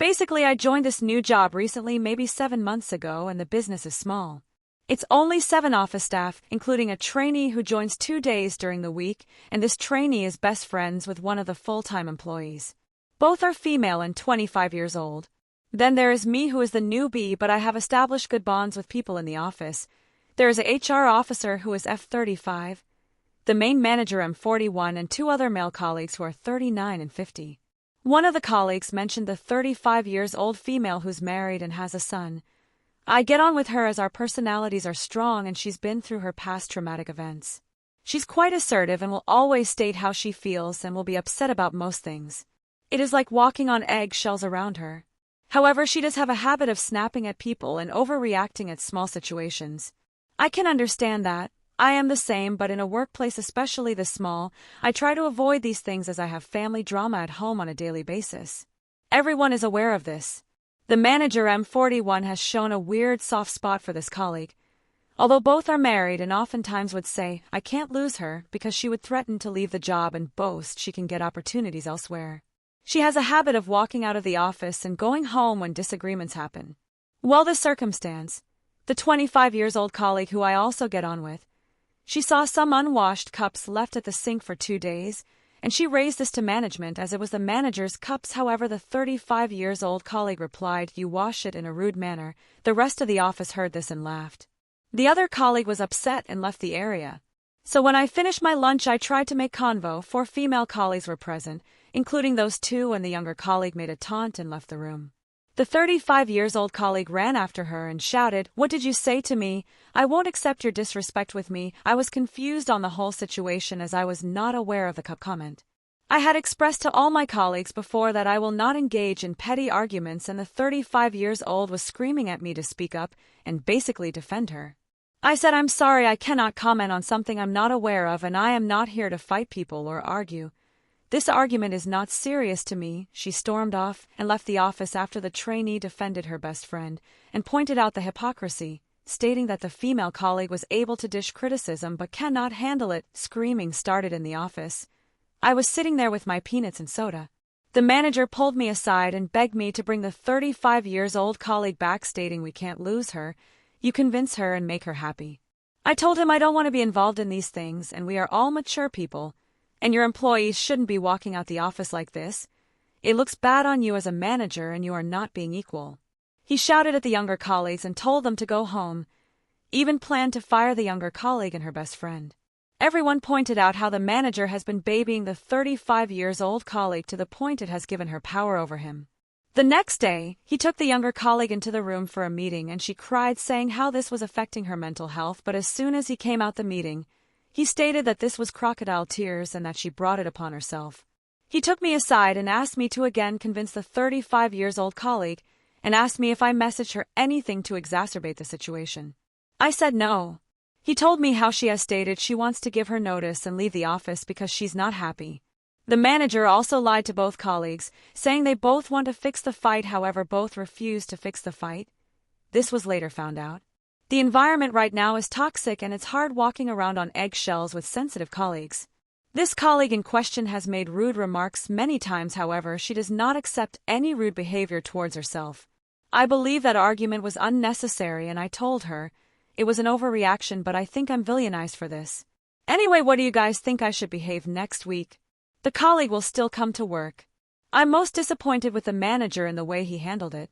Basically, I joined this new job recently, maybe 7 months ago, and the business is small. It's only 7 office staff, including a trainee who joins 2 days during the week, and this trainee is best friends with one of the full-time employees. Both are female and 25 years old. Then there is me, who is the newbie, but I have established good bonds with people in the office. There is a HR officer who is F35, the main manager M41, and 2 other male colleagues who are 39 and 50. One of the colleagues mentioned the 35-years-old female who's married and has a son. I get on with her as our personalities are strong and she's been through her past traumatic events. She's quite assertive and will always state how she feels and will be upset about most things. It is like walking on eggshells around her. However, she does have a habit of snapping at people and overreacting at small situations. I can understand that. I am the same, but in a workplace, especially this small, I try to avoid these things as I have family drama at home on a daily basis. Everyone is aware of this. The manager M41 has shown a weird soft spot for this colleague. Although both are married and oftentimes would say, I can't lose her, because she would threaten to leave the job and boast she can get opportunities elsewhere. She has a habit of walking out of the office and going home when disagreements happen. Well, this circumstance, the 25-years-old colleague who I also get on with, she saw some unwashed cups left at the sink for 2 days, and she raised this to management as it was the manager's cups. However, the 35-years-old colleague replied, "You wash it," in a rude manner. The rest of the office heard this and laughed. The other colleague was upset and left the area. So when I finished my lunch, I tried to make convo. 4 female colleagues were present, including those 2, and the younger colleague made a taunt and left the room. The 35-years-old colleague ran after her and shouted, "What did you say to me? I won't accept your disrespect with me." I was confused on the whole situation as I was not aware of the cup comment. I had expressed to all my colleagues before that I will not engage in petty arguments, and the 35-years-old was screaming at me to speak up and basically defend her. I said, "I'm sorry, I cannot comment on something I'm not aware of, and I am not here to fight people or argue. This argument is not serious to me." She stormed off and left the office after the trainee defended her best friend and pointed out the hypocrisy, stating that the female colleague was able to dish criticism but cannot handle it. Screaming started in the office. I was sitting there with my peanuts and soda. The manager pulled me aside and begged me to bring the 35-years-old colleague back, stating, "We can't lose her. You convince her and make her happy." I told him I don't want to be involved in these things, and we are all mature people, and your employees shouldn't be walking out the office like this. It looks bad on you as a manager, and you are not being equal. He shouted at the younger colleagues and told them to go home, even planned to fire the younger colleague and her best friend. Everyone pointed out how the manager has been babying the 35-years-old colleague to the point it has given her power over him. The next day, he took the younger colleague into the room for a meeting, and she cried, saying how this was affecting her mental health. But as soon as he came out the meeting, he stated that this was crocodile tears and that she brought it upon herself. He took me aside and asked me to again convince the 35-years-old colleague, and asked me if I messaged her anything to exacerbate the situation. I said no. He told me how she has stated she wants to give her notice and leave the office because she's not happy. The manager also lied to both colleagues, saying they both want to fix the fight. However, both refused to fix the fight. This was later found out. The environment right now is toxic, and it's hard walking around on eggshells with sensitive colleagues. This colleague in question has made rude remarks many times. However, she does not accept any rude behavior towards herself. I believe that argument was unnecessary, and I told her it was an overreaction, but I think I'm villainized for this. Anyway, what do you guys think I should behave next week? The colleague will still come to work. I'm most disappointed with the manager in the way he handled it.